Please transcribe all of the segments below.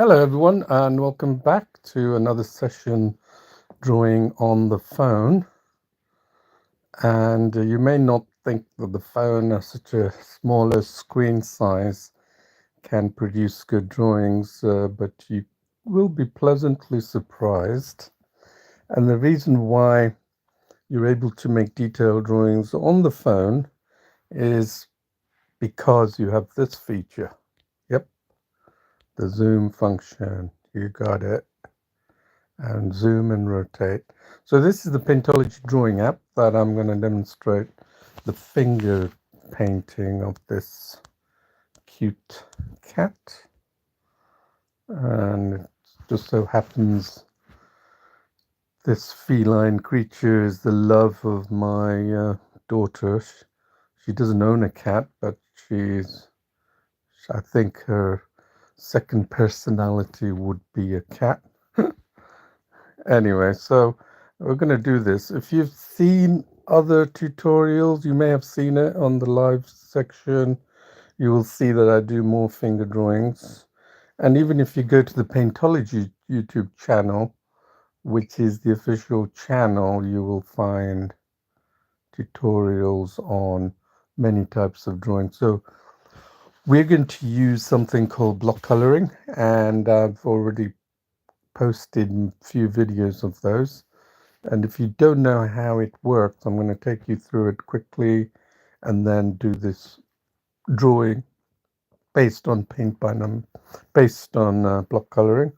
Hello, everyone, and welcome back to another session drawing on the phone. And you may not think that the phone at such a smaller screen size can produce good drawings, but you will be pleasantly surprised. And the reason why you're able to make detailed drawings on the phone is because you have this feature. Yep, the zoom function. You got it. And zoom and rotate. So this is the Paintology drawing app that I'm going to demonstrate the finger painting of this cute cat. And it just so happens this feline creature is the love of my daughter. She doesn't own a cat, but I think her second personality would be a cat. Anyway, so we're going to do this. If you've seen other tutorials, you may have seen it on the live section. You will see that I do more finger drawings. And even if you go to the Paintology YouTube channel, which is the official channel, you will find tutorials on many types of drawing. So we're going to use something called block coloring, and I've already posted a few videos of those. And if you don't know how it works, I'm going to take you through it quickly and then do this drawing based on based on block coloring.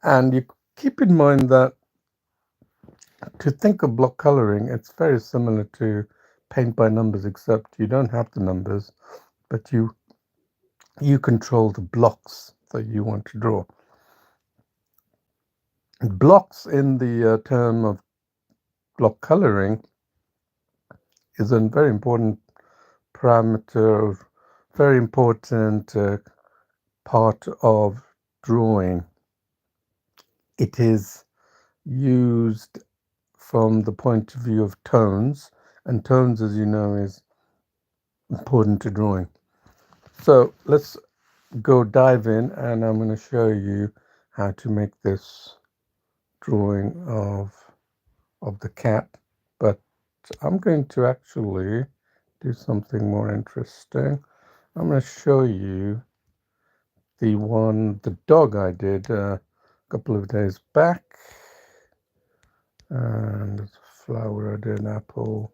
And you keep in mind that to think of block coloring, it's very similar to paint by numbers, except you don't have the numbers, but you control the blocks that you want to draw. Blocks in the term of block coloring is a very important parameter, very important part of drawing. It is used from the point of view of tones, and tones, as you know, is important to drawing. So let's go dive in, and I'm going to show you how to make this drawing of the cat. But I'm going to actually do something more interesting. I'm going to show you the dog I did a couple of days back. And there's a flower I did, an apple.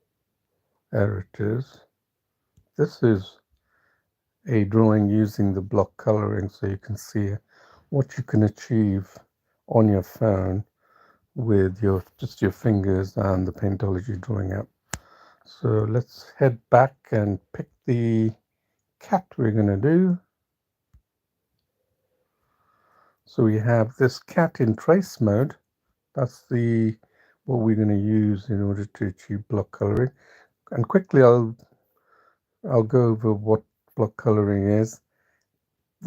There it is. This is a drawing using the block coloring, so you can see what you can achieve on your phone with just your fingers and the Paintology drawing app. So let's head back and pick the cat we're going to do. So we have this cat in trace mode. That's what we're going to use in order to achieve block coloring. And quickly I'll go over what block coloring is.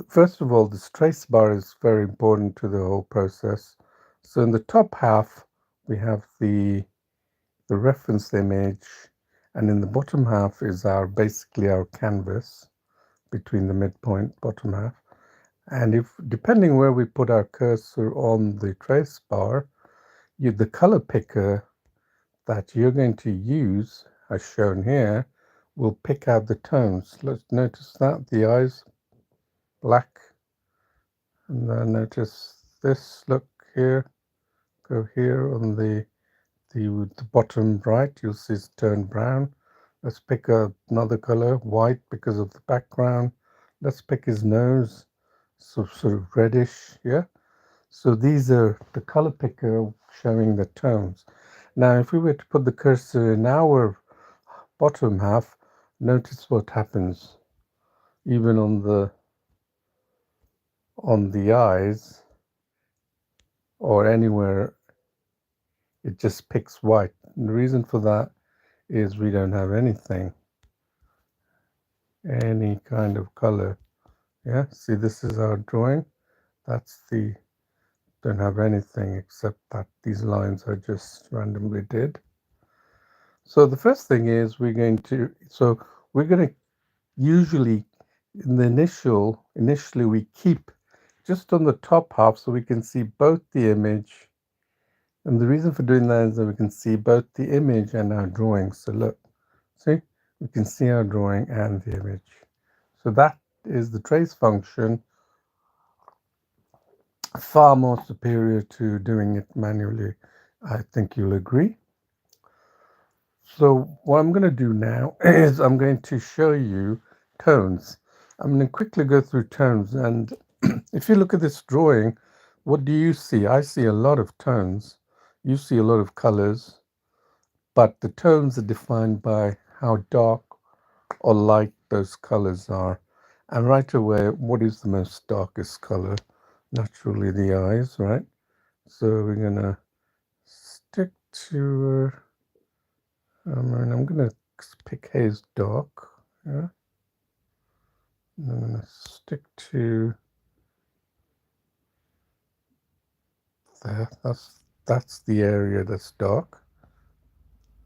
First of all, this trace bar is very important to the whole process. So in the top half we have the reference image, and in the bottom half is basically our canvas between the midpoint, bottom half. And depending where we put our cursor on the trace bar, the color picker that you're going to use, as shown here, will pick out the tones. Let's notice that the eyes black, and then notice this. Look here, go here on the bottom right, you'll see it's turned brown. Let's pick another color, white, because of the background. Let's pick his nose, so sort of reddish. Yeah. So these are the color picker showing the tones. Now, if we were to put the cursor in our bottom half, notice what happens. Even on the eyes or anywhere, it just picks white. And the reason for that is we don't have any kind of color. Yeah, see, this is our drawing. Don't have anything except that these lines are just randomly did. So the first thing is we're going to usually in the initially we keep just on the top half so we can see both the image. And the reason for doing that is that we can see both the image and our drawing. So look, see, we can see our drawing and the image. So that is the trace function, far more superior to doing it manually. I think you'll agree. So what I'm going to do now is I'm going to show you tones. I'm going to quickly go through tones, and if you look at this drawing, what do you see? I see a lot of tones. You see a lot of colors, but the tones are defined by how dark or light those colors are. And right away, what is the most darkest color? Naturally, the eyes, right? So we're going to stick to, and I'm going to pick Haze Dark. Yeah. And I'm going to stick to there. That's the area that's dark.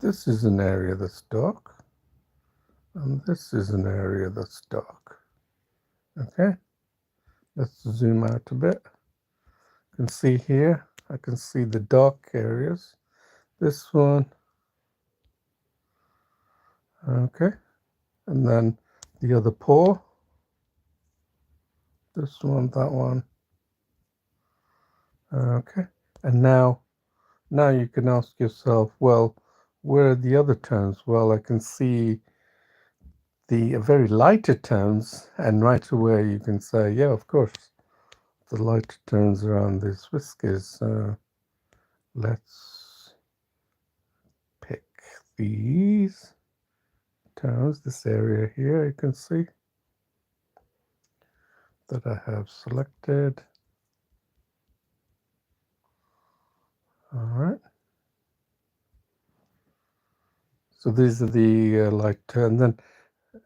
This is an area that's dark. And this is an area that's dark. Okay. Let's zoom out a bit. You can see here, I can see the dark areas. This one. Okay. And then the other paw. This one, that one. Okay. And now you can ask yourself, well, where are the other tones? Well, I can see the very lighter tones, and right away you can say, yeah, of course, the lighter tones around these whiskers. Let's pick these tones, this area here, you can see that I have selected. All right. So these are the light tones. And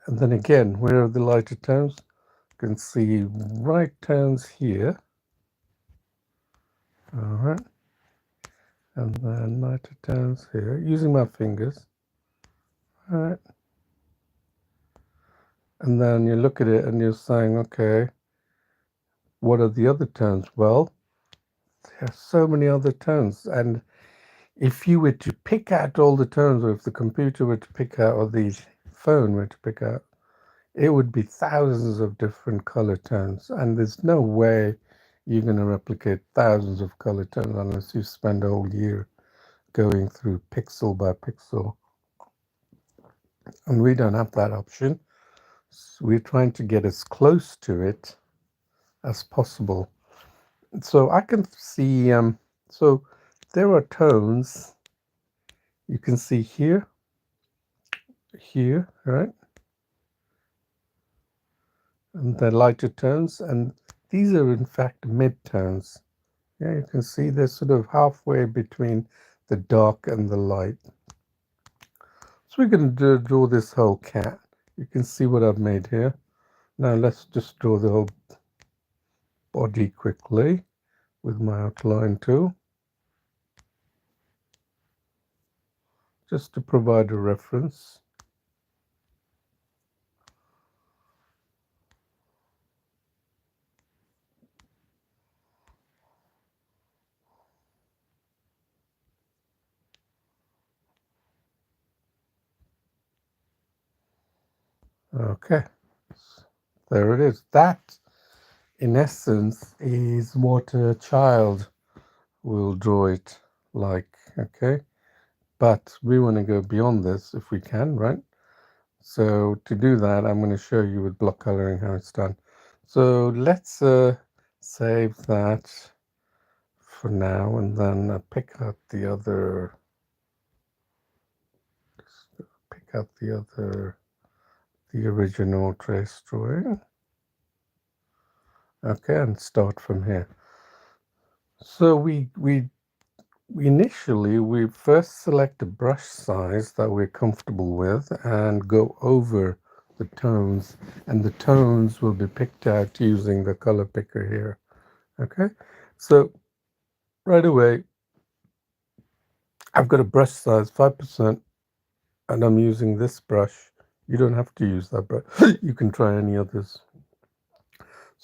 then again, where are the lighter tones? You can see right tones here. All right. And then lighter tones here, using my fingers. All right. And then you look at it and you're saying, okay, what are the other tones? Well, there are so many other tones. And if you were to pick out all the tones, or if the computer were to pick out, or the phone were to pick out, it would be thousands of different color tones. And there's no way you're going to replicate thousands of color tones unless you spend a whole year going through pixel by pixel. And we don't have that option. So we're trying to get as close to it as possible. So I can see, so there are tones you can see here, right? And they're lighter tones, and these are in fact mid-tones. Yeah, you can see they're sort of halfway between the dark and the light. So we're going to draw this whole cat. You can see what I've made here. Now let's just draw the whole body quickly with my outline tool, just to provide a reference. Okay, there it is. That, in essence, is what a child will draw it like, okay? But we want to go beyond this if we can, right? So to do that, I'm going to show you with block coloring how it's done. So let's save that for now, and then pick out the other, the original trace drawing. Okay, and start from here. So we initially first select a brush size that we're comfortable with and go over the tones, and the tones will be picked out using the color picker here. Okay, so right away I've got a brush size 5%, and I'm using this brush. You don't have to use that brush. You can try any others.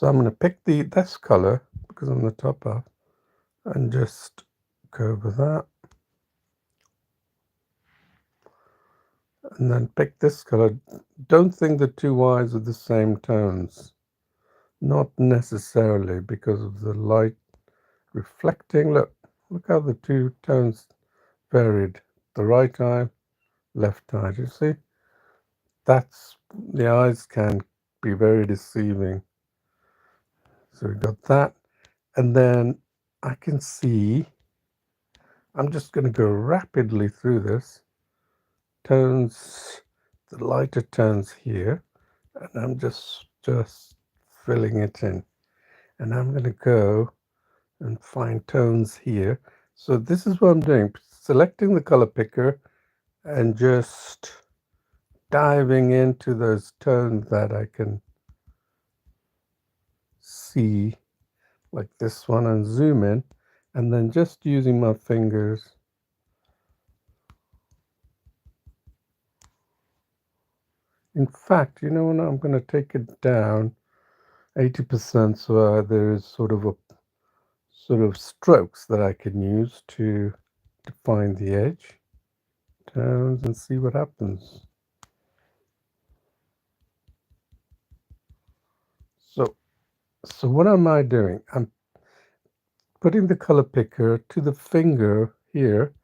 So I'm going to pick this color because I'm the top half and just go over that. And then pick this color. Don't think the two eyes are the same tones. Not necessarily, because of the light reflecting. Look how the two tones varied. The right eye, left eye. Do you see? That's, the eyes can be very deceiving. So we got that. And then I can see, I'm just going to go rapidly through this. Tones, the lighter tones here, and I'm just filling it in. And I'm going to go and find tones here. So this is what I'm doing, selecting the color picker and just diving into those tones that I can see, like this one, and zoom in, and then just using my fingers in fact, you know what, I'm going to take it down 80% so there is sort of strokes that I can use to define the edge tones and see what happens. So what am I doing? I'm putting the color picker to the finger here,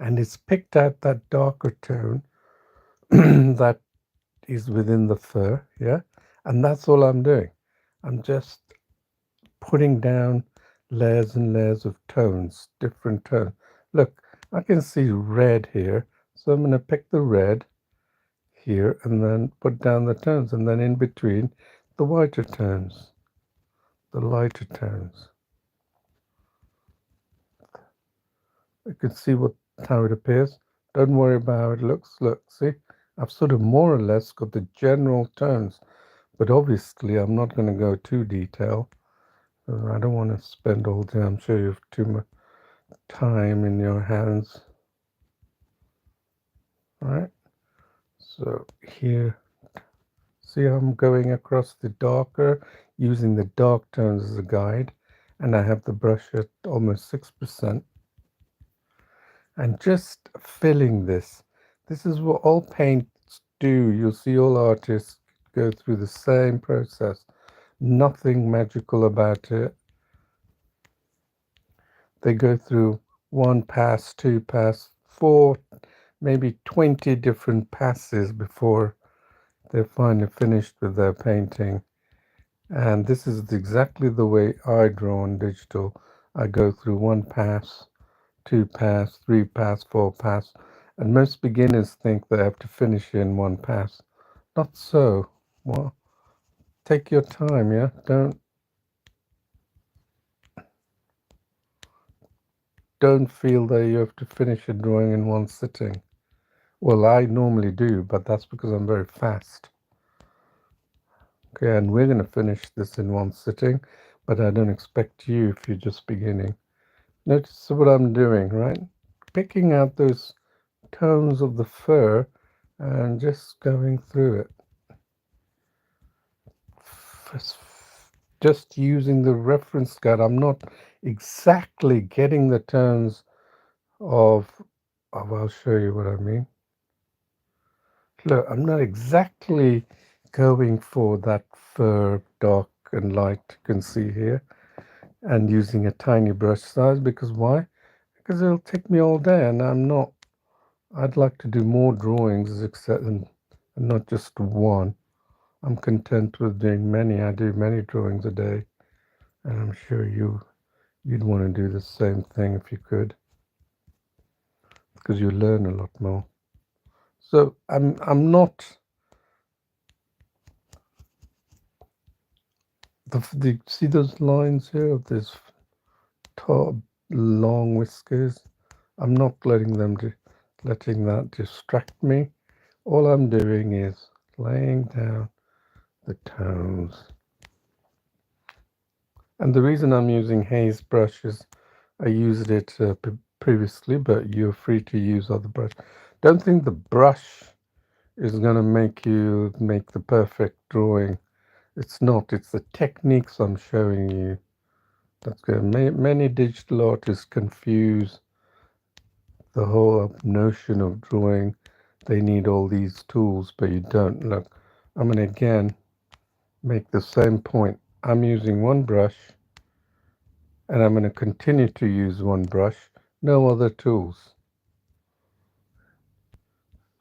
and it's picked out that darker tone that is within the fur, yeah? And that's all I'm doing. I'm just putting down layers and layers of tones, different tones. Look, I can see red here, so I'm going to pick the red here and then put down the tones, and then in between the whiter tones, the lighter tones. You can see how it appears. Don't worry about how it looks. Look, see, I've sort of more or less got the general tones, but obviously I'm not going to go too detailed. I don't want to spend all day. I'm sure you have too much time in your hands. All right, so here, see how I'm going across the darker, using the dark tones as a guide, and I have the brush at almost 6%. And just filling this. This is what all paints do. You'll see all artists go through the same process. Nothing magical about it. They go through 1 pass, 2 pass, 4, maybe 20 different passes before they're finally finished with their painting. And this is exactly the way I draw on digital. I go through 1 pass, 2 pass, 3 pass, 4 pass, and most beginners think they have to finish in 1 pass. Not so. Well, take your time, yeah? Don't feel that you have to finish a drawing in 1 sitting. Well, I normally do, but that's because I'm very fast. Okay, and we're going to finish this in 1 sitting, but I don't expect you if you're just beginning. Notice what I'm doing, right? Picking out those tones of the fur and just going through it. Just using the reference guide. I'm not exactly getting the tones of, I'll show you what I mean. Look, I'm not exactly going for that fur dark and light you can see here, and using a tiny brush size. Because why? Because it'll take me all day, and I'd like to do more drawings and not just one. I'm content with doing many. I do many drawings a day, and I'm sure you'd want to do the same thing if you could, because you learn a lot more. So I'm not see those lines here of this top long whiskers. I'm not letting that distract me. All I'm doing is laying down the tones. And the reason I'm using haze brushes, I used it previously, but you're free to use other brush. Don't think the brush is going to make you make the perfect drawing. It's not, it's the techniques I'm showing you. That's good. Many digital artists confuse the whole notion of drawing. They need all these tools, but you don't. Look, I'm going to again make the same point. I'm using one brush, and I'm going to continue to use one brush, no other tools.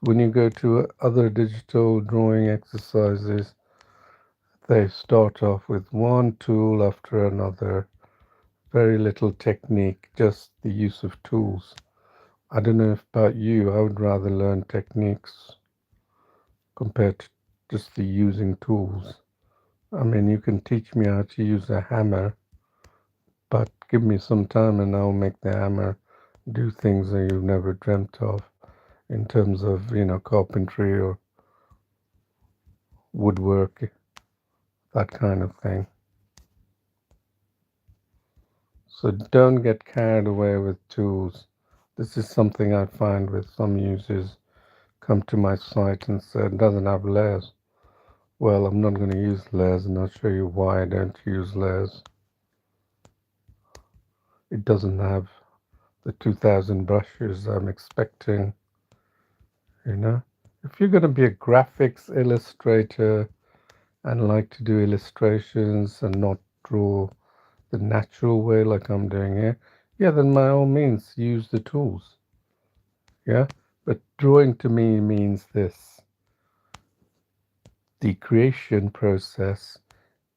When you go to other digital drawing exercises, they start off with one tool after another, very little technique, just the use of tools. I don't know if about you, I would rather learn techniques compared to just the using tools. I mean, you can teach me how to use a hammer, but give me some time and I'll make the hammer do things that you've never dreamt of in terms of, carpentry or woodwork, that kind of thing. So don't get carried away with tools. This is something I find with some users come to my site and say it doesn't have layers. Well, I'm not going to use layers, and I'll show you why I don't use layers. It doesn't have the 2000 brushes I'm expecting, If you're going to be a graphics illustrator and like to do illustrations and not draw the natural way like I'm doing here, yeah, then by all means use the tools. Yeah, but drawing to me means this. The creation process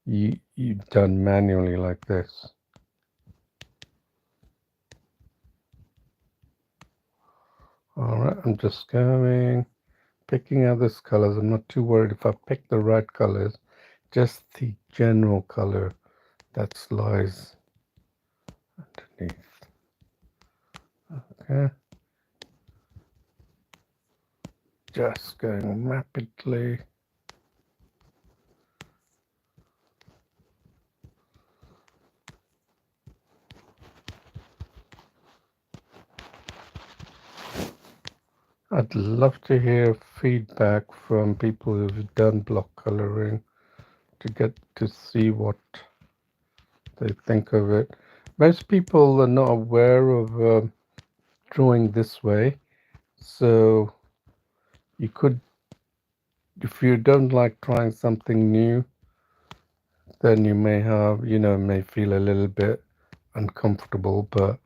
you've done manually like this. All right, I'm just picking out these colors. I'm not too worried if I pick the right colors, just the general color that lies underneath. Okay, just going rapidly. I'd love to hear feedback from people who've done block coloring to get to see what they think of it. Most people are not aware of drawing this way, so you could, if you don't like trying something new, then you may feel a little bit uncomfortable, but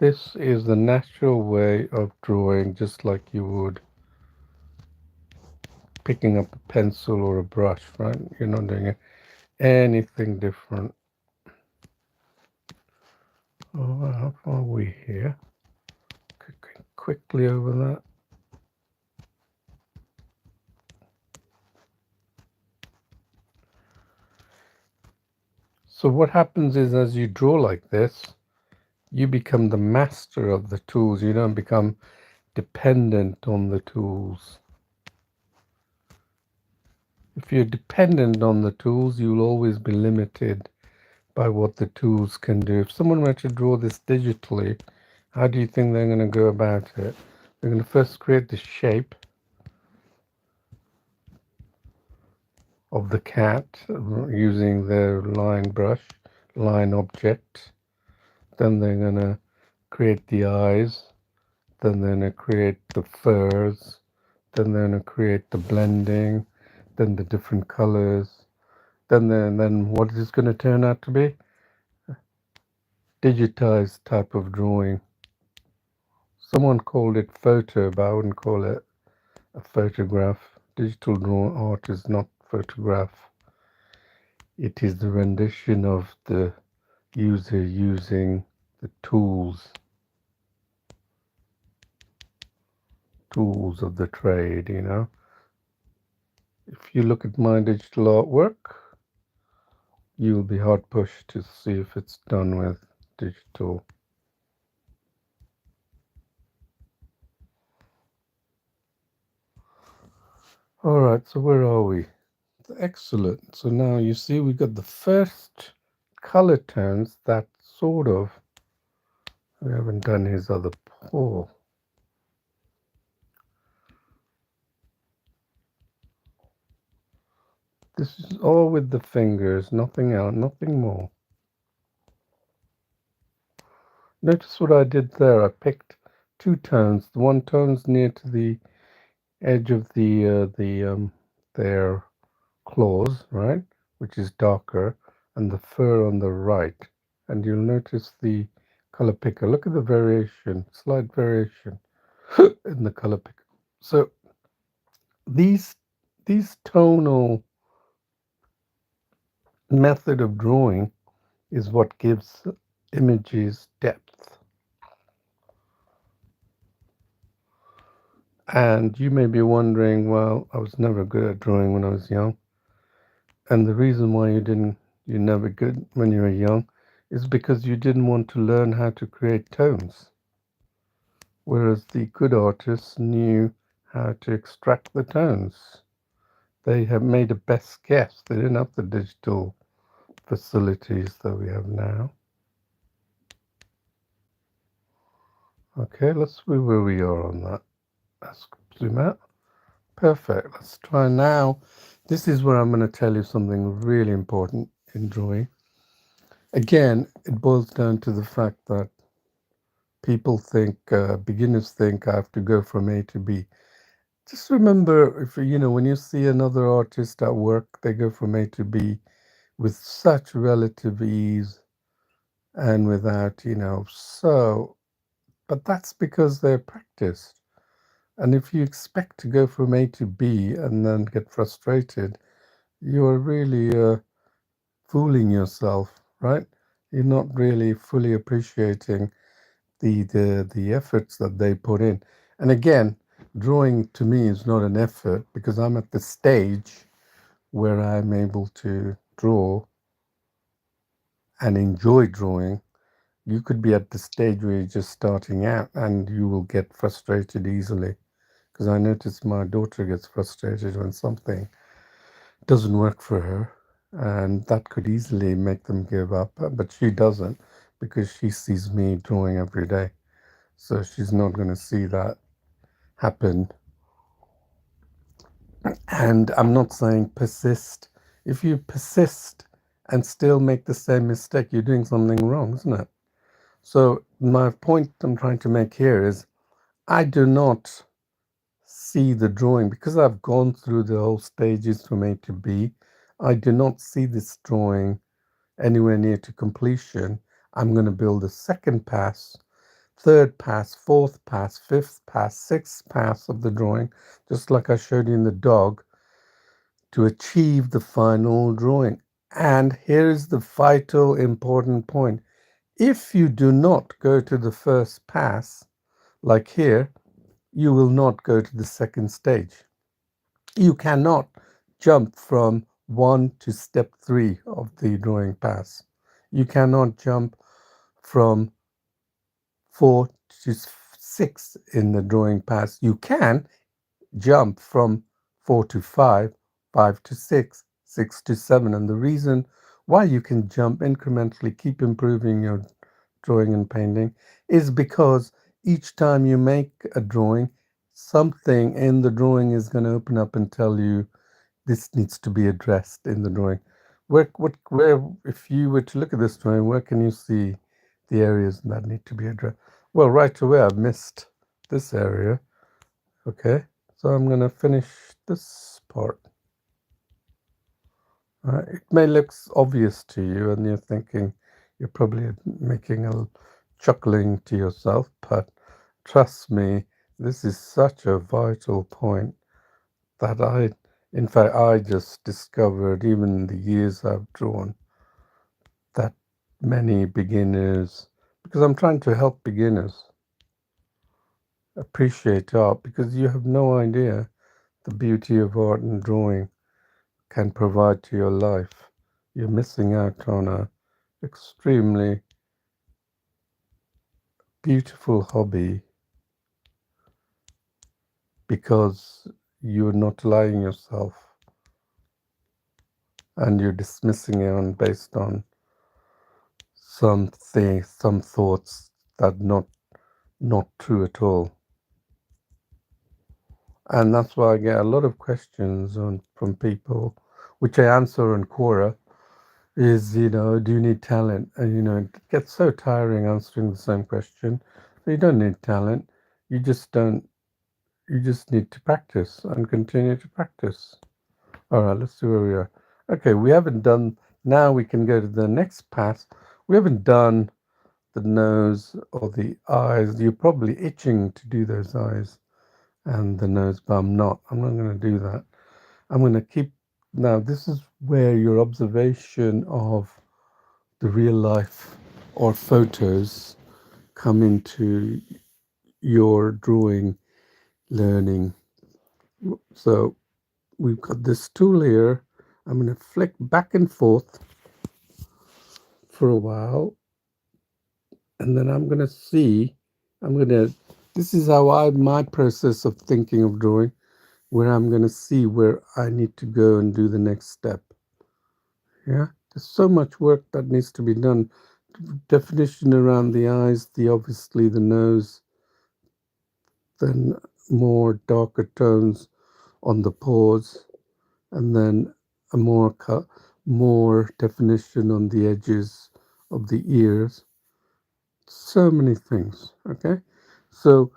this is the natural way of drawing, just like you would picking up a pencil or a brush, right? You're not doing anything different. Oh, how far are we here? Quickly over that. So what happens is, as you draw like this, you become the master of the tools. You don't become dependent on the tools. If you're dependent on the tools, you'll always be limited by what the tools can do. If someone were to draw this digitally, how do you think they're going to go about it? They're going to first create the shape of the cat using their line brush, line object. Then they're going to create the eyes. Then they're going to create the furs. Then they're going to create the blending. Then the different colors. Then what is going to turn out to be? Digitized type of drawing. Someone called it photo, but I wouldn't call it a photograph. Digital drawing art is not photograph. It is the rendition of the user using the tools of the trade, If you look at my digital artwork, you'll be hard pushed to see if it's done with digital. All right, so where are we? Excellent. So now you see we got the first color tones that sort of, we haven't done his other paw. This is all with the fingers, nothing else, nothing more. Notice what I did there. I picked two tones. The one tone's near to the edge of their claws, right, which is darker, and the fur on the right. And you'll notice the color picker. Look at the variation, slight variation in the color picker. So these these tonal method of drawing is what gives images depth. And you may be wondering, well, I was never good at drawing when I was young. And the reason why you're never good when you were young is because you didn't want to learn how to create tones. Whereas the good artists knew how to extract the tones. They have made a best guess. They didn't have the digital facilities that we have now. Okay, let's see where we are on that. Let's zoom out. Perfect. Let's try now. This is where I'm going to tell you something really important in drawing. Again, it boils down to the fact that people think, beginners think, I have to go from A to B. Just remember, if when you see another artist at work, they go from A to B with such relative ease and without, but that's because they're practiced. And if you expect to go from A to B and then get frustrated, you're really fooling yourself, right? You're not really fully appreciating the efforts that they put in. And again, drawing to me is not an effort because I'm at the stage where I'm able to draw and enjoy drawing. You could be at the stage where you're just starting out and you will get frustrated easily. Because I notice my daughter gets frustrated when something doesn't work for her, and that could easily make them give up. But she doesn't because she sees me drawing every day. So she's not going to see that happen. And I'm not saying persist. If you persist and still make the same mistake, you're doing something wrong, isn't it? So, my point I'm trying to make here is I do not see the drawing because I've gone through the whole stages from A to B. I do not see this drawing anywhere near to completion. I'm going to build a second pass, third pass, fourth pass, fifth pass, sixth pass of the drawing, just like I showed you in the dog, to achieve the final drawing. And here is the vital important point. If you do not go to the first pass, like here, you will not go to the second stage. You cannot jump from 1 to step 3 of the drawing pass. You cannot jump from 4 to 6 in the drawing pass. You can jump from 4 to 5, 5 to 6, 6 to 7. And the reason why you can jump incrementally, keep improving your drawing and painting, is because each time you make a drawing, something in the drawing is going to open up and tell you this needs to be addressed in the drawing. Where, if you were to look at this drawing, where can you see the areas that need to be addressed? Well, right away, I've missed this area. Okay, so I'm going to finish this part. It may look obvious to you, and you're thinking, you're probably making a chuckling to yourself, but trust me, this is such a vital point that in fact, I just discovered, even in the years I've drawn, that many beginners, because I'm trying to help beginners appreciate art, because you have no idea the beauty of art and drawing can provide to your life. You're missing out on a extremely beautiful hobby because you're not allowing yourself and you're dismissing it on based on some thoughts that not true at all. And that's why I get a lot of questions from people which I answer on Quora, is, do you need talent? And, it gets so tiring answering the same question. So you don't need talent. You just don't, you just need to practice and continue to practice. All right, let's see where we are. Okay, we haven't done, now we can go to the next pass. We haven't done the nose or the eyes. You're probably itching to do those eyes and the nose, but I'm not. I'm not going to do that. I'm going to keep, now this is where your observation of the real life or photos come into your drawing learning. So we've got this tool here. I'm going to flick back and forth for a while, and then I'm going to see, this is how my process of thinking of drawing, where I'm going to see where I need to go and do the next step. Yeah, there's so much work that needs to be done. Definition around the eyes, obviously the nose, then more darker tones on the paws, and then a more definition on the edges of the ears. So many things. Okay, so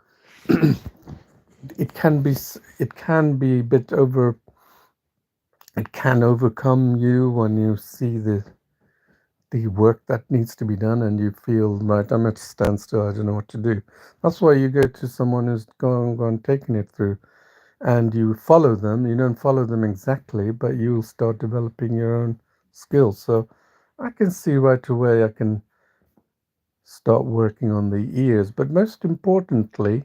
it can be a bit over. It can overcome you when you see the work that needs to be done and you feel, right, I'm at a standstill, I don't know what to do. That's why you go to someone who's gone taking it through, and you follow them. You don't follow them exactly, but you'll start developing your own skills. So I can see right away I can start working on the ears. But most importantly,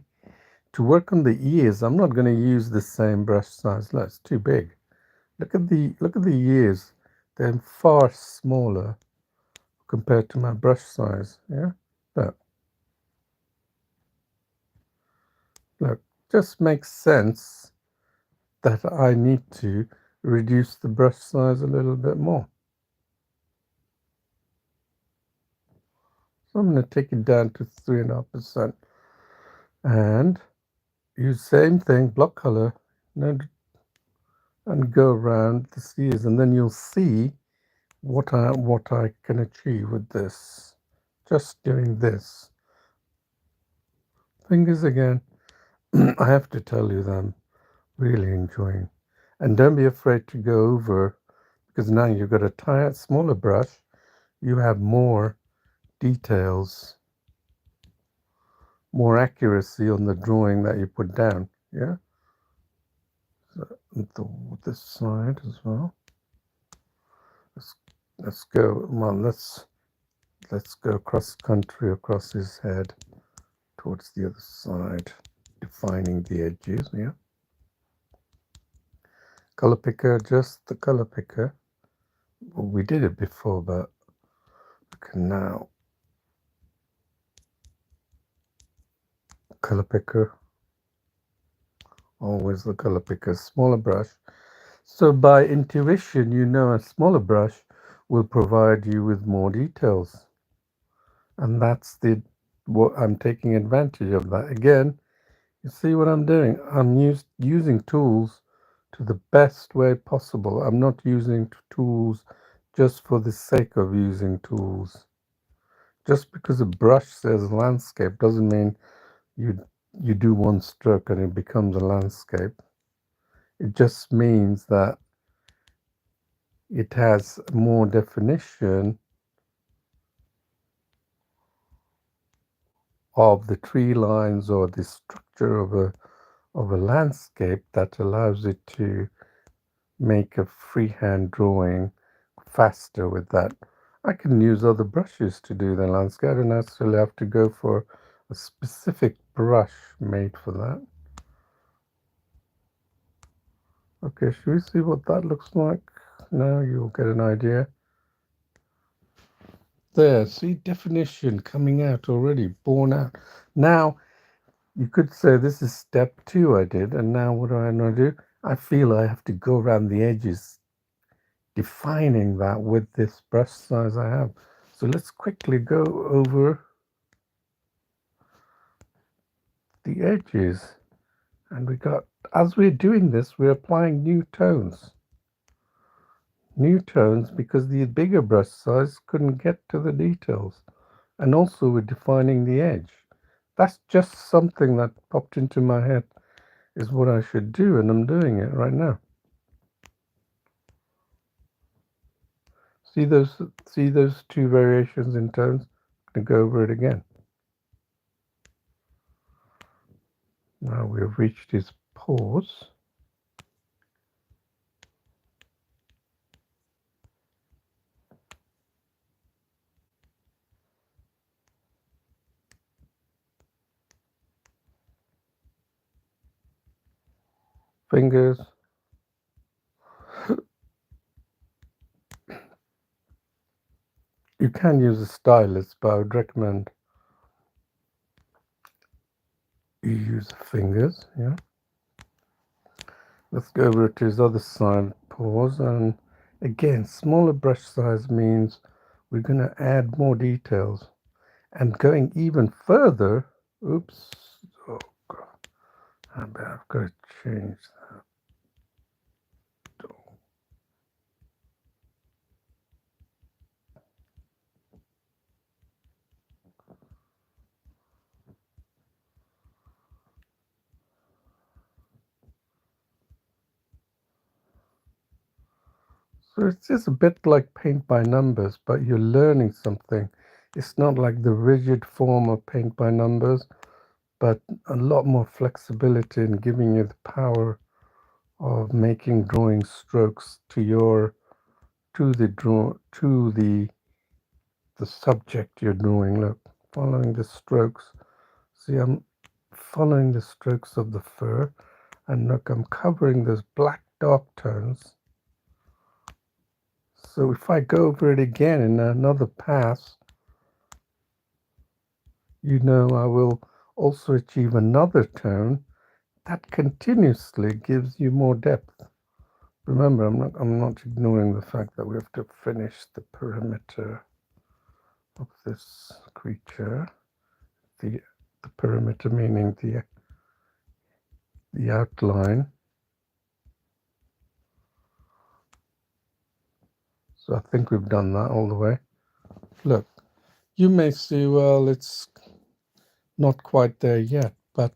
to work on the ears, I'm not going to use the same brush size. No, it's too big. Look at the ears. They're far smaller compared to my brush size. Yeah, look, just makes sense that I need to reduce the brush size a little bit more. So I'm going to take it down to 3.5%, and use same thing, block color, and go around the ears, and then you'll see what I can achieve with this. Just doing this. Fingers again. I have to tell you that I'm really enjoying. And don't be afraid to go over, because now you've got a smaller brush. You have more details, more accuracy on the drawing that you put down. Yeah. So this side as well. Let's go. Well, let's go across country, across his head, towards the other side, defining the edges. Yeah. Color picker, just the color picker. Well, we did it before, but okay, now color picker. Always the color picker. Smaller brush. So by intuition, a smaller brush will provide you with more details, and that's what I'm taking advantage of that. Again, you see what I'm doing? I'm using tools to the best way possible. I'm not using tools just for the sake of using tools. Just because a brush says landscape doesn't mean you do one stroke and it becomes a landscape. It just means that it has more definition of the tree lines or the structure of a landscape that allows it to make a freehand drawing faster with that. I can use other brushes to do the landscape. I don't necessarily have to go for a specific brush made for that. Okay, should we see what that looks like? Now you'll get an idea. There, see definition coming out already, born out. Now, you could say this is step 2 I did, and now what do I now do? I feel I have to go around the edges, defining that with this brush size I have. So let's quickly go over the edges. And as we're doing this, we're applying new tones. new tones because the bigger brush size couldn't get to the details. And also we're defining the edge. That's just something that popped into my head is what I should do, and I'm doing it right now. See those two variations in tones? I'm going to go over it again. Now we've reached his pause. Fingers. You can use a stylus, but I would recommend you use fingers. Yeah. Let's go over to his other side, pause, and again, smaller brush size means we're going to add more details. And going even further, oops, oh God, I've got to change that. So it's just a bit like paint by numbers, but you're learning something. It's not like the rigid form of paint by numbers, but a lot more flexibility in giving you the power of making drawing strokes to the subject you're drawing. Look, following the strokes. See, I'm following the strokes of the fur, and look, I'm covering those black dark tones. So if I go over it again in another pass, I will also achieve another tone that continuously gives you more depth. Remember, I'm not ignoring the fact that we have to finish the perimeter of this creature. The perimeter meaning the outline. So I think we've done that all the way. Look, you may say, well, it's not quite there yet, but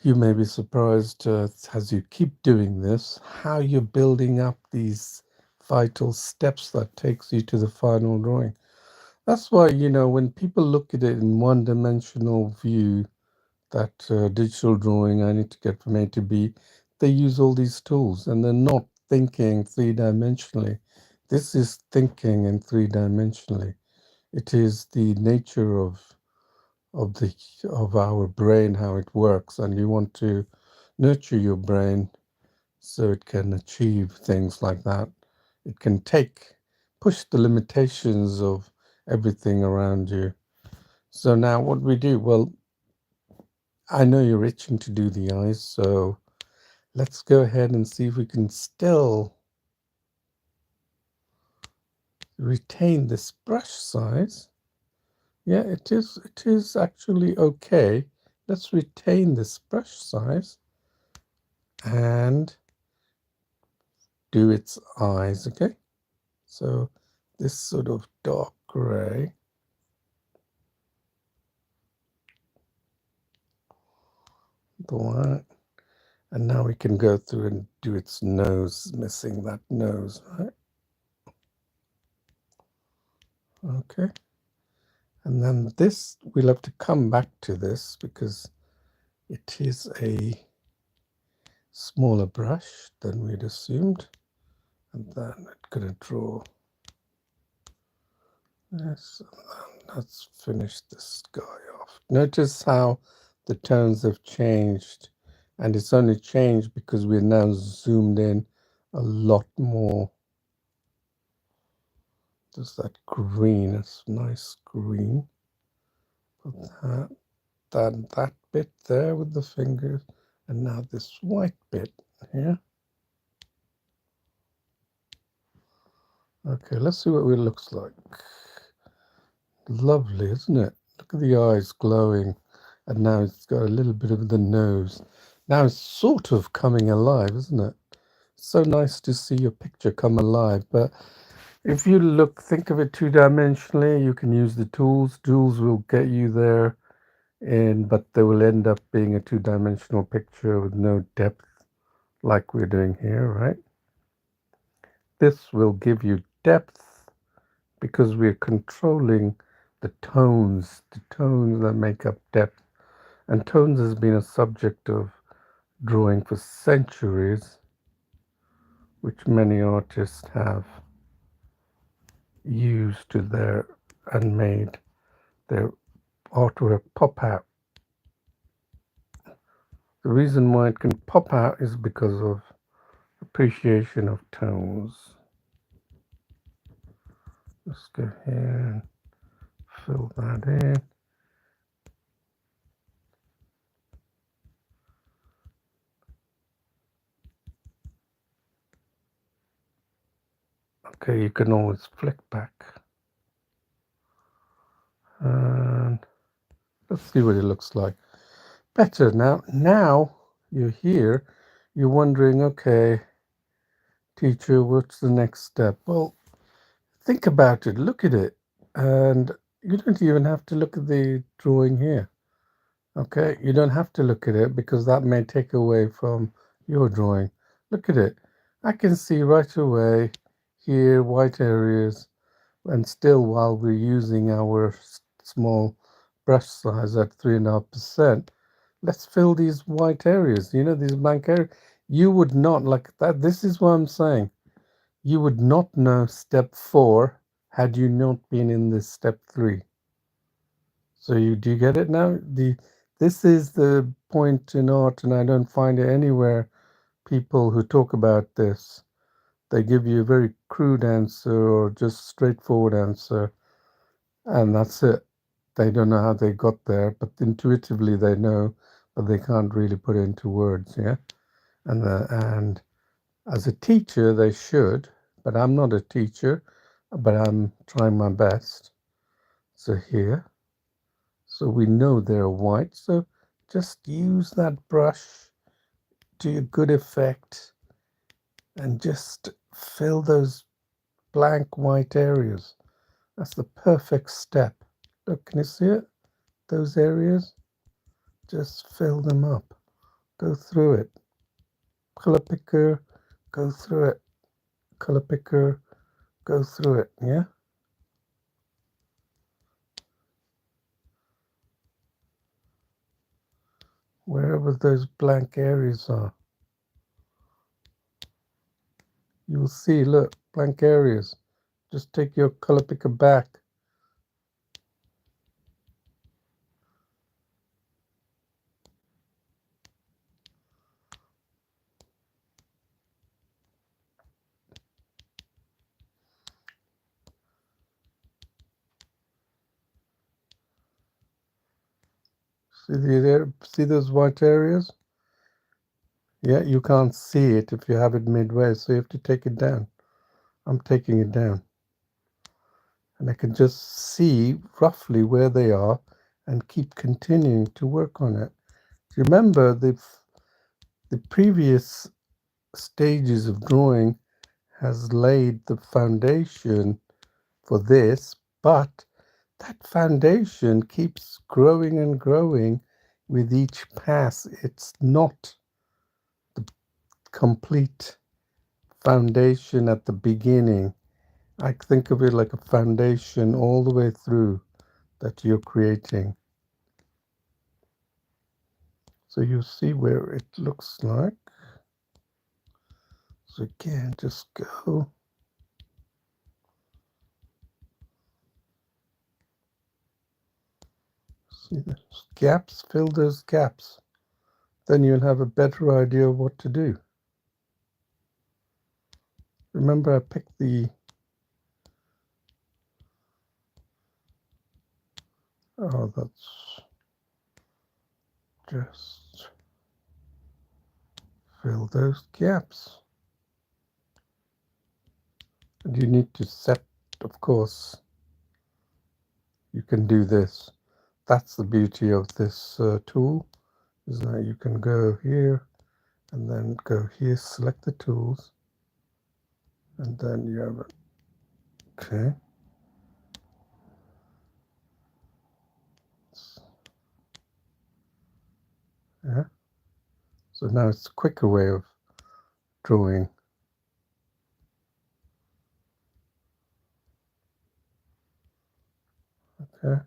you may be surprised as you keep doing this, how you're building up these vital steps that takes you to the final drawing. That's why, when people look at it in one-dimensional view, that digital drawing I need to get from A to B, they use all these tools and they're not thinking three-dimensionally. This is thinking in three-dimensionally. It is the nature of our brain, how it works, and you want to nurture your brain so it can achieve things like that. It can push the limitations of everything around you. So now what we do, well, I know you're itching to do the eyes, so let's go ahead and see if we can still retain this brush size. Yeah, it is actually okay. Let's retain this brush size and do its eyes, okay? So this sort of dark gray. Black. And now we can go through and do its nose, missing that nose, right? Okay. And then this, we'll have to come back to this because it is a smaller brush than we'd assumed. And then it's going to draw this. And then let's finish this guy off. Notice how the tones have changed. And it's only changed because we're now zoomed in a lot more. There's that green, it's nice green. Put that bit there with the fingers, and now this white bit here. Okay, let's see what it looks like. Lovely, isn't it? Look at the eyes glowing, and now it's got a little bit of the nose. Now it's sort of coming alive, isn't it? so nice to see your picture come alive. But if you think of it two-dimensionally, you can use the tools. Tools will get you there, but they will end up being a two-dimensional picture with no depth like we're doing here, right? This will give you depth because we're controlling the tones that make up depth. And tones has been a subject of drawing for centuries, which many artists have used to their and made their artwork pop out. The reason why it can pop out is because of appreciation of tones. Let's go here and fill that in. Okay, you can always flick back. And let's see what it looks like. Better now. Now you're here, you're wondering, okay, teacher, what's the next step? Well, think about it, look at it, and you don't even have to look at the drawing here. Okay, you don't have to look at it because that may take away from your drawing. Look at it. I can see right away here white areas, and still while we're using our small brush size at 3.5%, let's fill these white areas, these blank areas. You would not like that. This is what I'm saying. You would not know step 4 had you not been in this step 3. So do you get it now? This is the point in art, and I don't find it anywhere. People who talk about this, they give you a very crude answer or just straightforward answer, and that's it. They don't know how they got there, but intuitively they know, but they can't really put it into words. Yeah, and as a teacher they should, but I'm not a teacher, but I'm trying my best. So here. So we know they're white, so just use that brush to a good effect and just fill those blank white areas. That's the perfect step. Look, can you see it? Those areas? Just fill them up. Go through it. Color picker, go through it. Color picker, go through it, yeah? Wherever those blank areas are. You'll see, look, blank areas. Just take your color picker back. See those white areas? Yeah, you can't see it if you have it midway, so you have to take it down. I'm taking it down. And I can just see roughly where they are and keep continuing to work on it. Remember, the previous stages of drawing has laid the foundation for this, but that foundation keeps growing and growing with each pass. It's not the complete foundation at the beginning. I think of it like a foundation all the way through that you're creating. So you see where it looks like. So again, just go. See those gaps, fill those gaps. Then you'll have a better idea of what to do. Remember, I picked that's just fill those gaps. And you need to set, of course, you can do this. That's the beauty of this tool, is that you can go here and then go here, select the tools, and then you have it. Okay. Yeah. So now it's a quicker way of drawing. Okay.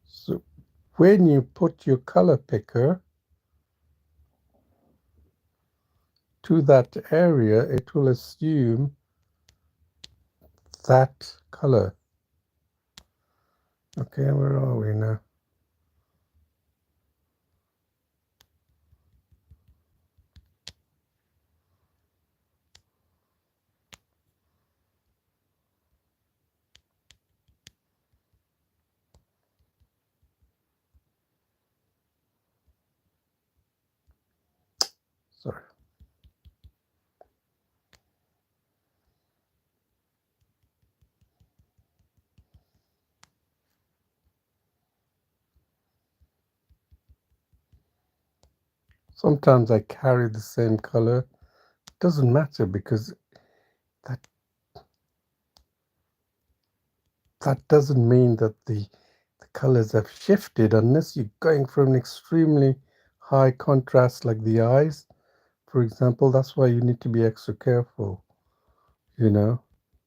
So when you put your color picker to that area, it will assume that color. Okay, where are we now? Sorry. Sometimes I carry the same color. It doesn't matter because that doesn't mean that the colors have shifted unless you're going for an extremely high contrast like the eyes, for example. That's why you need to be extra careful,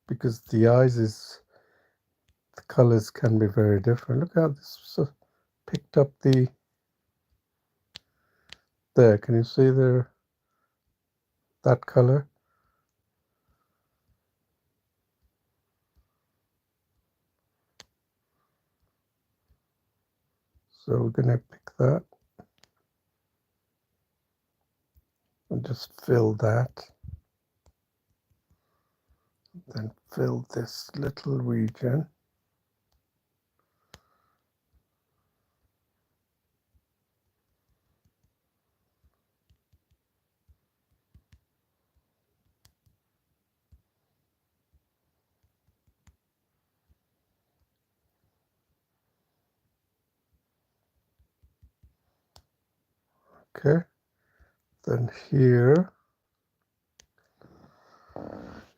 because the eyes the colors can be very different. Look how this picked up there. Can you see there that color? So we're going to pick that and just fill that. Then fill this little region. Okay. Then here,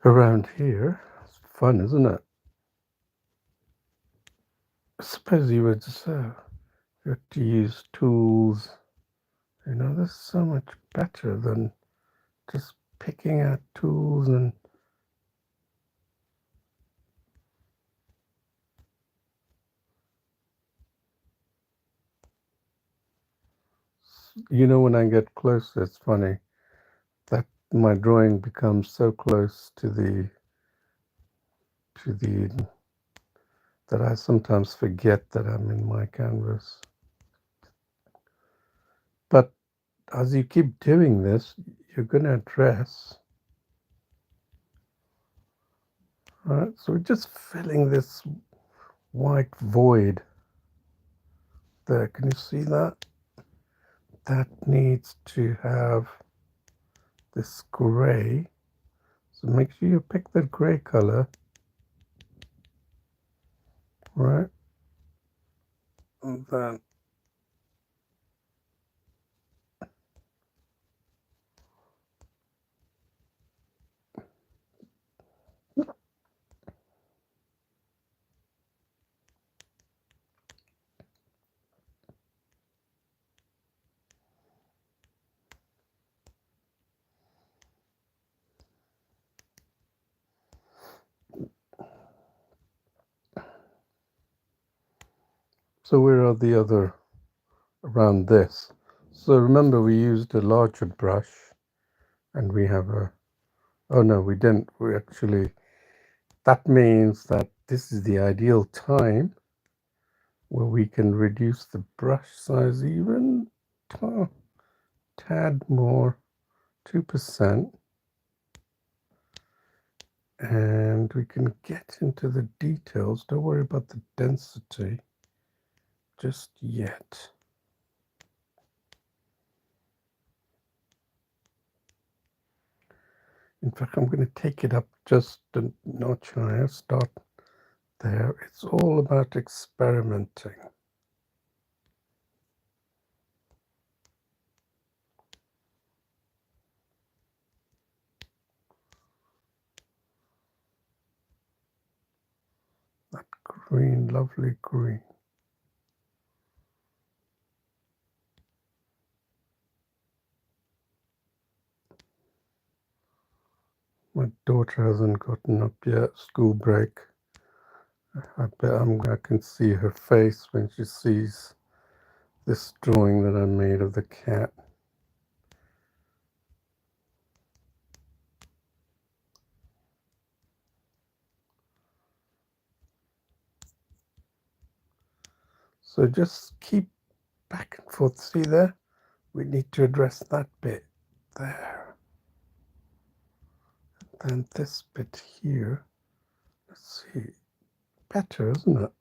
around here, it's fun, isn't it? I suppose you would you have to use tools. This is so much better than just picking out tools and when I get closer, it's funny that my drawing becomes so close to the that I sometimes forget that I'm in my canvas. But as you keep doing this, you're going to address. All right, so we're just filling this white void there. Can you see that? That needs to have this gray. So make sure you pick the gray color, right? And then so where are the other around this? So remember we used a larger brush and we have oh no, we didn't. We actually, that means that this is the ideal time where we can reduce the brush size even a tad more, 2%, and we can get into the details. Don't worry about the density just yet. In fact, I'm going to take it up just a notch higher, start there. It's all about experimenting. green, lovely green. My daughter hasn't gotten up yet, school break. I bet I can see her face when she sees this drawing that I made of the cat. So just keep back and forth. See there? We need to address that bit there. And this bit here. Let's see. Better, isn't it?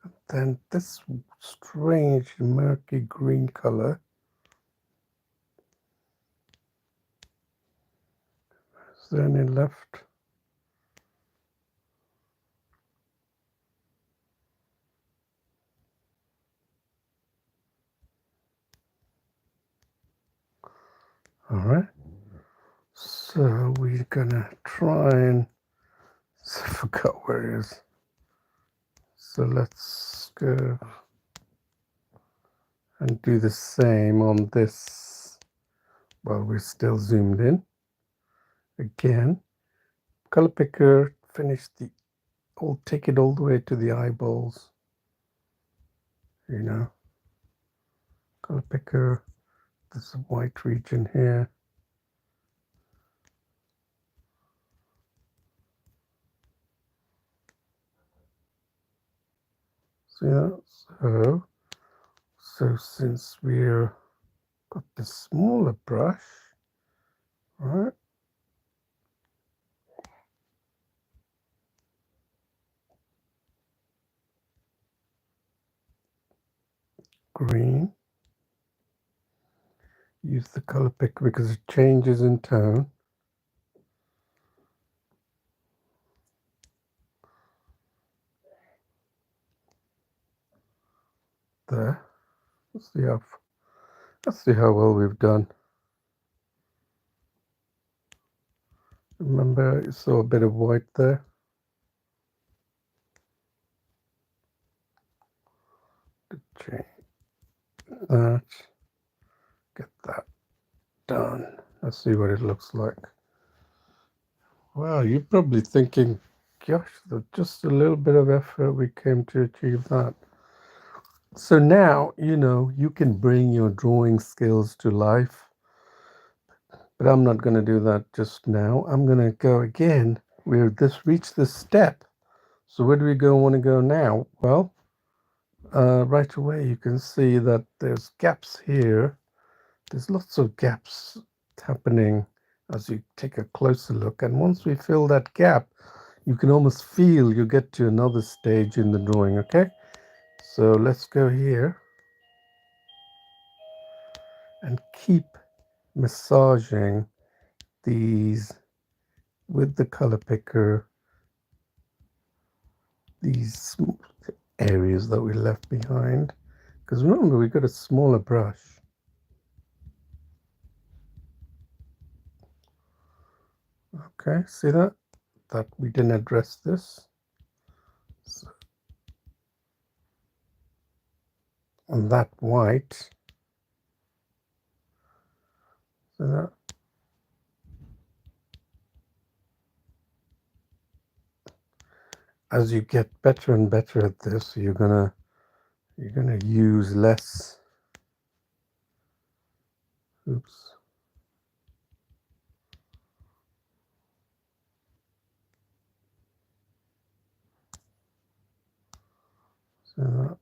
And then this strange murky green color. Is there any left? All right. So we're gonna try and I forgot where it is. So let's go and do the same on this while we're still zoomed in. Again, color picker, finish the take it all the way to the eyeballs. You know, color picker, there's a white region here. See that? So since we're got the smaller brush, right? Green. Use the color picker because it changes in tone. There. Let's see how well we've done. Remember, you saw a bit of white there. Change that. Get that done. Let's see what it looks like. Wow, you're probably thinking, gosh, just a little bit of effort we came to achieve that. So now, you know, you can bring your drawing skills to life. But I'm not going to do that just now. I'm going to go again. We've just reached this step. So where do we want to go now? Well, right away you can see that there's gaps here. There's lots of gaps happening as you take a closer look. And once we fill that gap, you can almost feel you get to another stage in the drawing, okay? So let's go here and keep massaging these with the color picker, these areas that we left behind. Because remember, we got a smaller brush. Okay, see that? That we didn't address this. So, on that white, see that? As you get better and better at this, you're gonna use less. Oops. See that?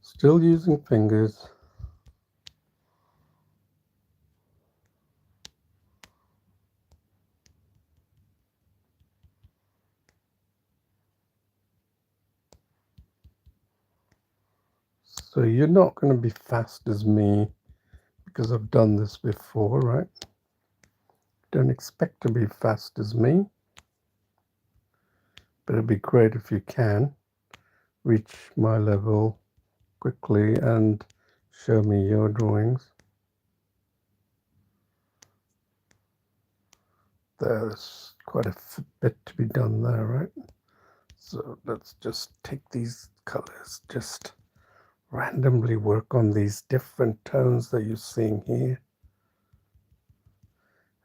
Still using fingers. So you're not going to be fast as me, because I've done this before, right? Don't expect to be fast as me, but it'd be great if you can reach my level quickly and show me your drawings. There's quite a bit to be done there, right? So let's just take these colors, just randomly work on these different tones that you're seeing here,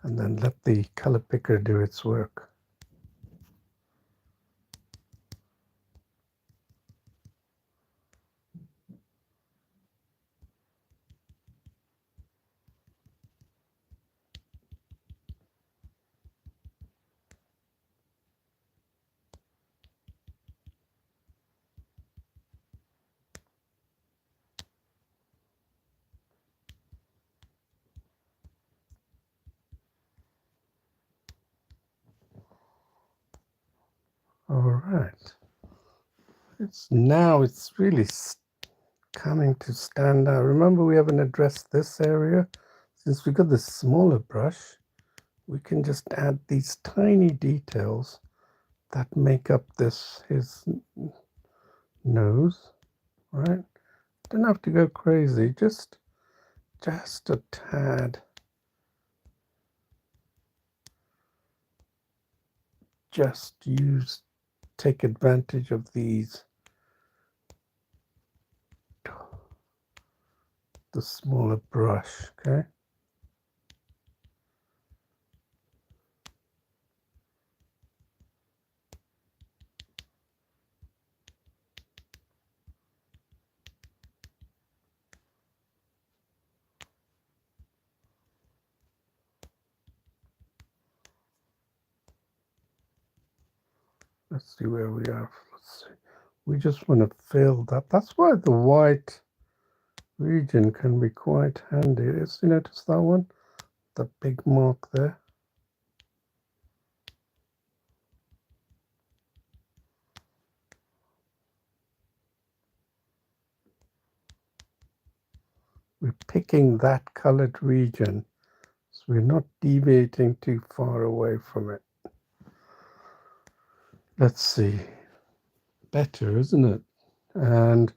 and then let the color picker do its work. All right. It's really coming to stand out. Remember, we haven't addressed this area. Since we got this smaller brush, we can just add these tiny details that make up his nose, right? Don't have to go crazy, just a tad. Just take advantage of the smaller brush, okay? Let's see where we are. Let's see. We just want to fill that. That's why the white region can be quite handy. You notice that one? The big mark there. We're picking that colored region, so we're not deviating too far away from it. Let's see. Better, isn't it? And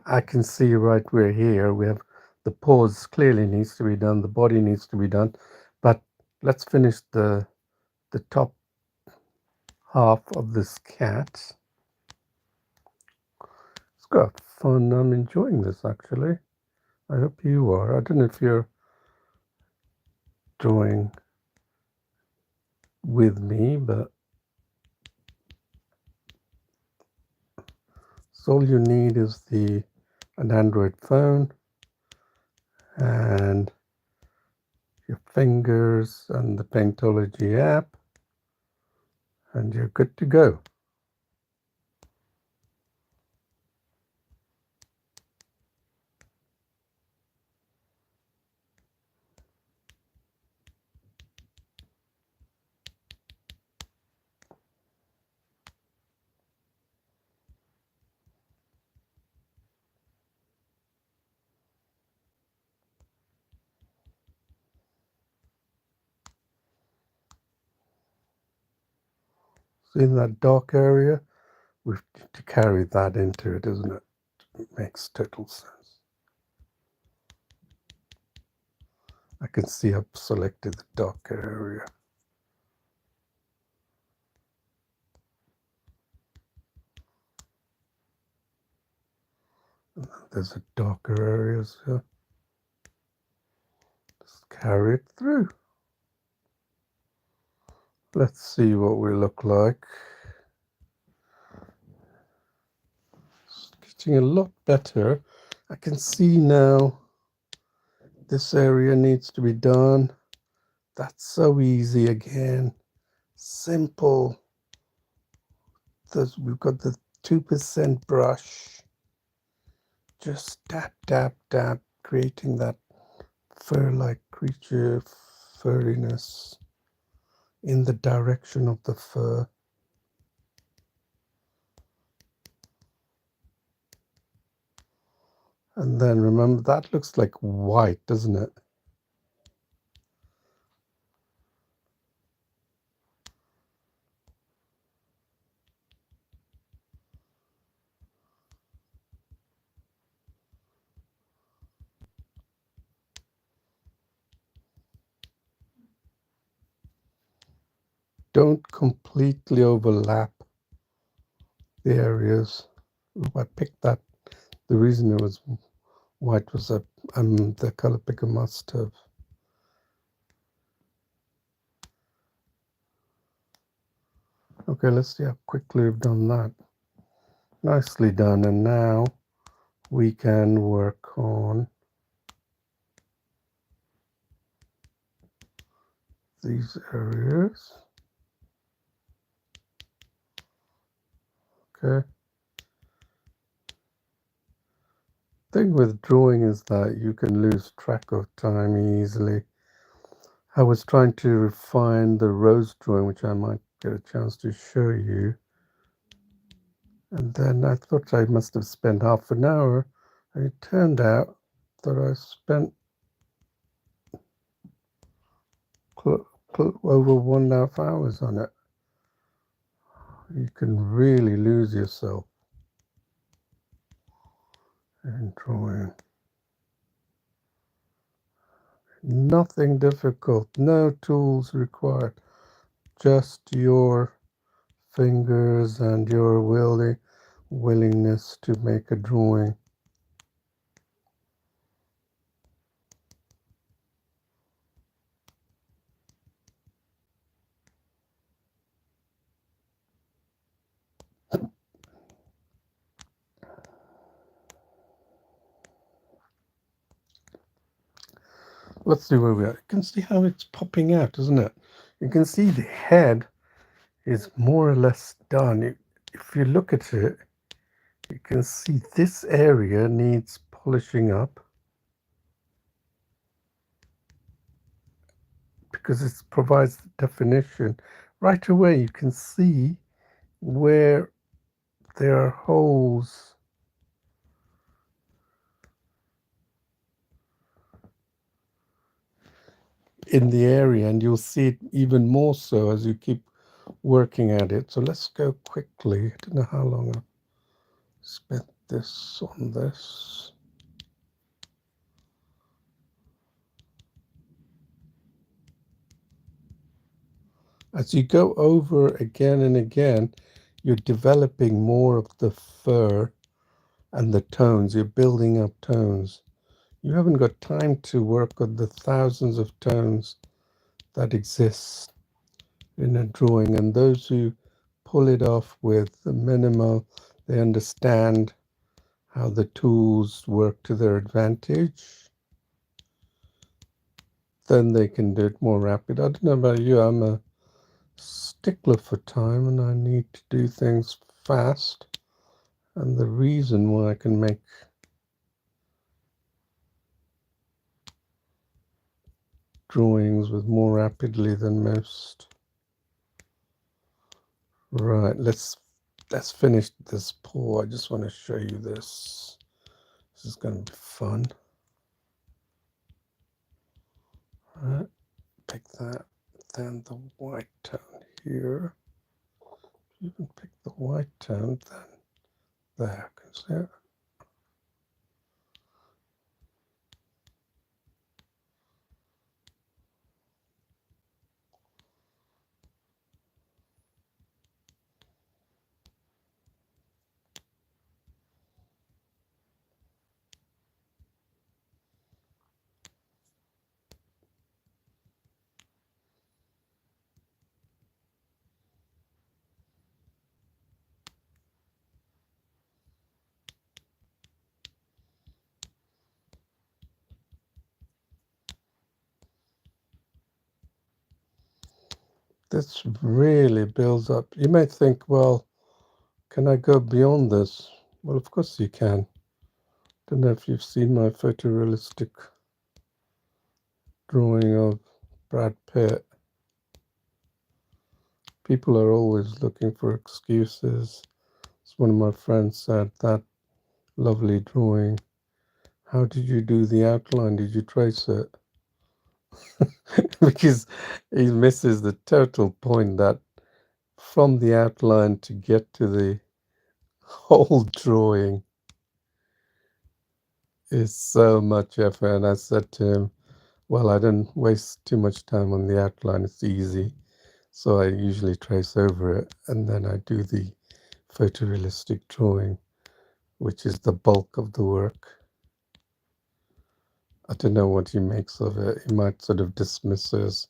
I can see right where here we have the pose clearly needs to be done, the body needs to be done, but let's finish the top half of this cat. It's got fun. I'm enjoying this actually. I hope you are. I don't know if you're drawing with me, but so all you need is an Android phone and your fingers and the Paintology app, and you're good to go. See that dark area? We have to carry that into it, isn't it? It makes total sense. I can see I've selected the darker area. And there's a darker area, so just carry it through. Let's see what we look like. It's getting a lot better. I can see now this area needs to be done. That's so easy again. Simple. We've got the 2% brush. Just dab, dab, dab, creating that fur-like creature, furriness in the direction of the fur. And then remember, that looks like white, doesn't it? don't completely overlap the areas. Oop, I picked that. The reason it was white was that the color picker must have. Okay, let's see how quickly we've done that. Nicely done. And now we can work on these areas. Okay. Thing with drawing is that you can lose track of time easily. I was trying to refine the rose drawing, which I might get a chance to show you. And then I thought I must have spent half an hour, and it turned out that I spent over 1.5 hours on it. You can really lose yourself in drawing. Nothing difficult, no tools required, just your fingers and your willingness to make a drawing. Let's see where we are. You can see how it's popping out, isn't it? You can see the head is more or less done. If you look at it, you can see this area needs polishing up because it provides the definition. Right away you can see where there are holes in the area, and you'll see it even more so as you keep working at it. So let's go quickly. I don't know how long I've spent this on this. As you go over again and again, you're developing more of the fur and the tones. You're building up tones. You haven't got time to work on the thousands of tones that exist in a drawing, and those who pull it off with the minimal, they understand how the tools work to their advantage, then they can do it more rapid. I don't know about you, I'm a stickler for time and I need to do things fast, and the reason why I can make drawings with more rapidly than most. Right, let's finish this paw. I just want to show you this. This is going to be fun. All right, pick that. Then the white tone here. You can pick the white tone, then there. Can you see it? This really builds up. You may think, well, can I go beyond this? Well, of course you can. Don't know if you've seen my photorealistic drawing of Brad Pitt. People are always looking for excuses. As one of my friends said, that lovely drawing. How did you do the outline? Did you trace it? Because he misses the total point that from the outline to get to the whole drawing is so much effort. And I said to him, well, I didn't waste too much time on the outline. It's easy. So I usually trace over it and then I do the photorealistic drawing, which is the bulk of the work. I don't know what he makes of it. He might sort of dismiss as,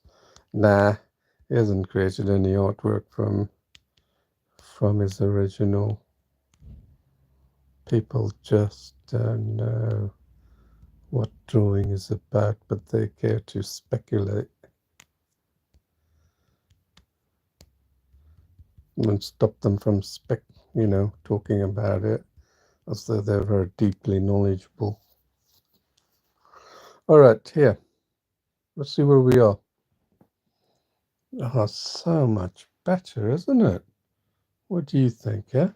nah, he hasn't created any artwork from his original. People just don't know what drawing is about, but they care to speculate. Won't stop them from talking about it as though they're very deeply knowledgeable. All right, here. Let's see where we are. Oh, so much better, isn't it? What do you think, yeah?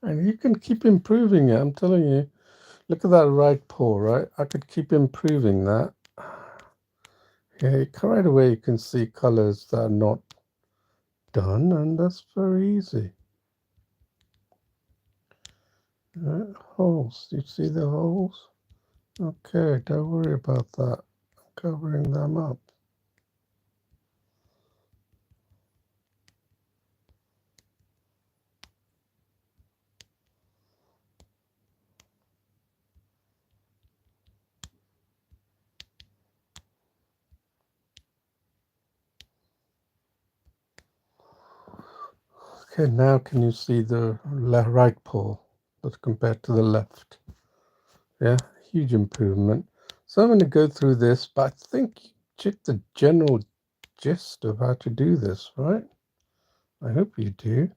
And you can keep improving it, I'm telling you. Look at that right paw, right? I could keep improving that. Yeah, right away you can see colors that are not done, and that's very easy. Holes, do you see the holes? Okay, don't worry about that. I'm covering them up. Okay, now can you see the right paw but compared to the left? Yeah, huge improvement. So I'm going to go through this, but I think you get the general gist of how to do this, right? I hope you do.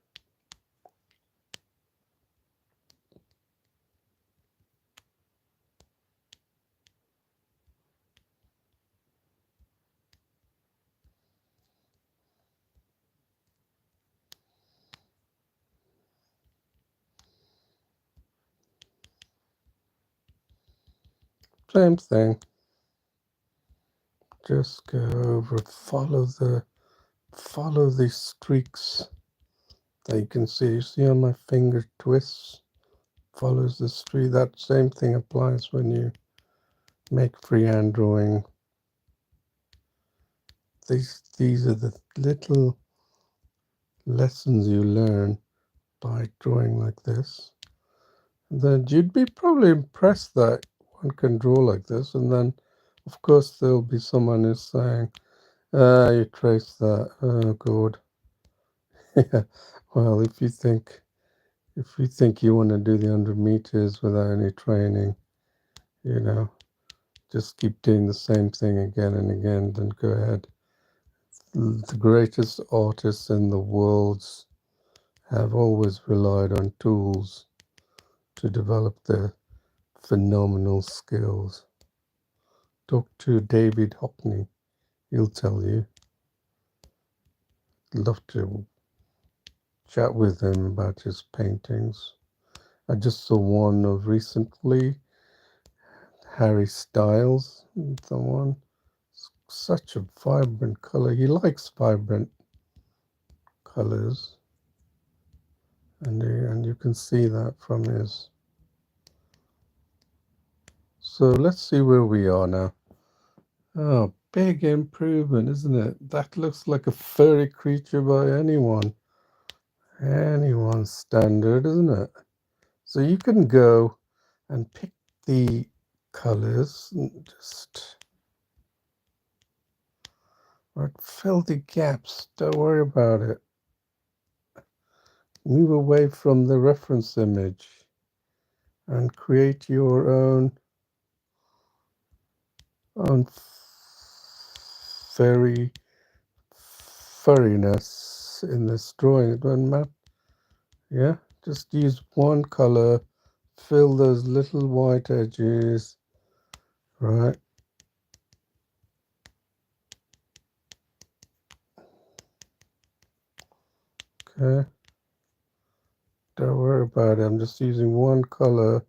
Same thing. Just go over, follow the streaks that you can see. You see how my finger twists? Follows the streak. That same thing applies when you make freehand drawing. These are the little lessons you learn by drawing like this. And then you'd be probably impressed that one can draw like this, and then of course there'll be someone who's saying, you traced that, oh god. Yeah, well, if you think you want to do the 100 meters without any training, just keep doing the same thing again and again, then go ahead. The greatest artists in the world have always relied on tools to develop their phenomenal skills. Talk to David Hockney, he'll tell you. Love to chat with him about his paintings. I just saw one of recently, Harry Styles, the one. Such a vibrant color. He likes vibrant colors, and you can see that from his. So let's see where we are now. Oh, big improvement, isn't it? That looks like a furry creature by anyone's standard, isn't it? So you can go and pick the colors and just fill the gaps. Don't worry about it. Move away from the reference image and create your own furriness in this drawing. It doesn't matter. Yeah, just use one color, fill those little white edges, right? Okay, don't worry about it. I'm just using one color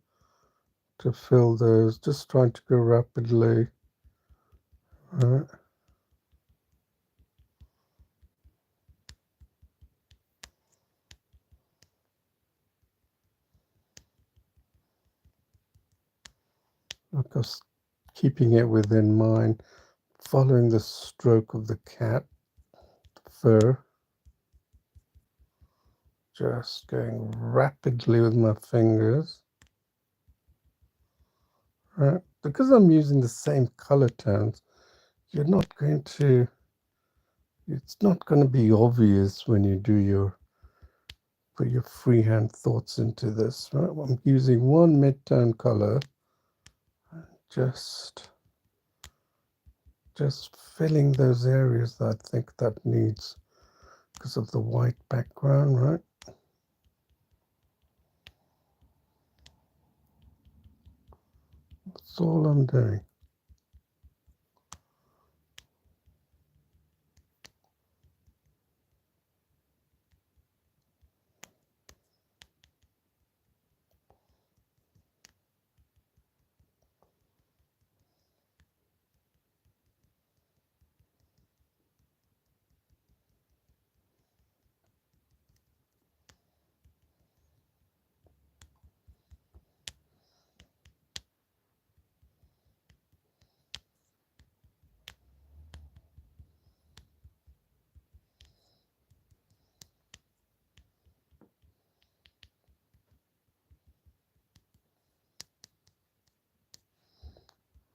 to fill those, just trying to go rapidly, right? Because keeping it within mind, following the stroke of the cat, fur. Just going rapidly with my fingers. Right, because I'm using the same color tones, you're not going to, it's not going to be obvious when you do your, put your freehand thoughts into this. Right, I'm using one mid-tone color, just filling those areas that I think that needs because of the white background, right? That's all I'm doing.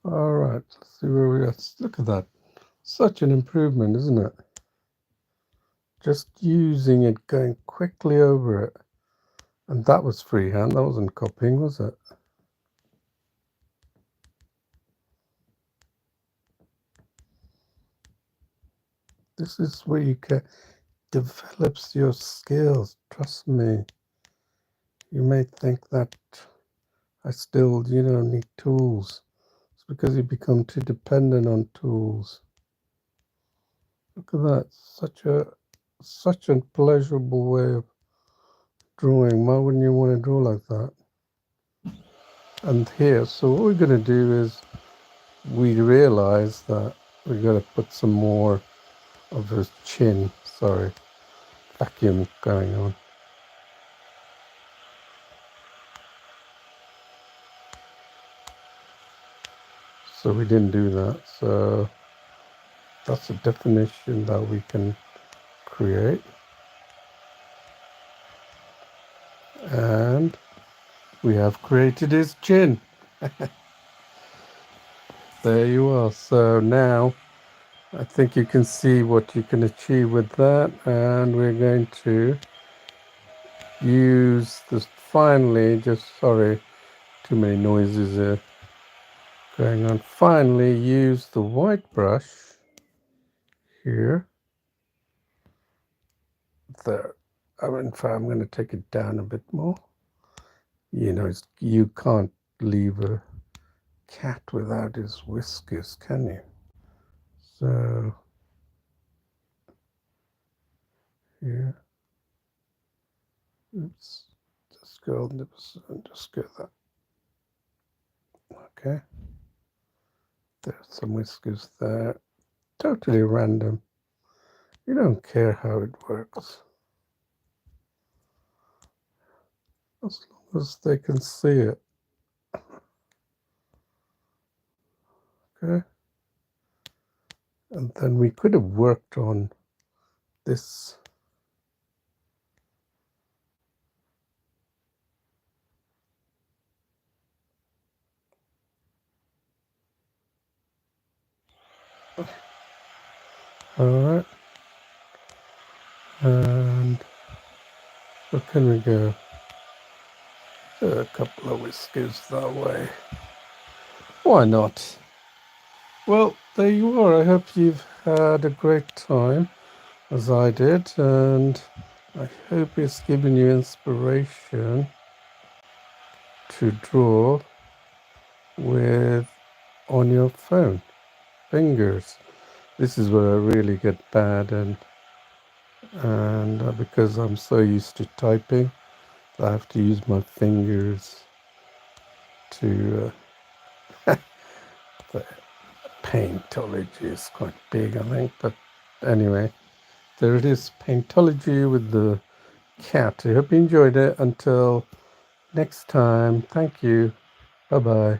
All right, let's see where we are. Look at that. Such an improvement, isn't it? Just using it, going quickly over it. And that was freehand, that wasn't copying, was it? This is where you can develops your skills. Trust me. You may think that I still, need tools. It's because you become too dependent on tools. Look at that. Such a pleasurable way of drawing. Why wouldn't you want to draw like that? And here, so what we're going to do is we realize that we're going to put some more of his chin. Sorry, vacuum going on. So we didn't do that. So that's a definition that we can create. And we have created his chin. There you are. So now I think you can see what you can achieve with that. And we're going to use this finally, sorry, too many noises going on. Finally use the white brush here. There. In fact, I'm going to take it down a bit more. You can't leave a cat without his whiskers, can you? So here, oops, just go on this and just go that. Okay, there's some whiskers there. Totally random. You don't care how it works, as long as they can see it. Okay, and then we could have worked on this. All right, and where can we go? A couple of whiskers that way. Why not? Well, there you are. I hope you've had a great time, as I did, and I hope it's given you inspiration to draw with on your phone fingers. This is where I really get bad, and because I'm so used to typing, I have to use my fingers to the Paintology is quite big, I think, but anyway, there it is, Paintology with the cat. I hope you enjoyed it. Until next time, thank you. Bye-bye.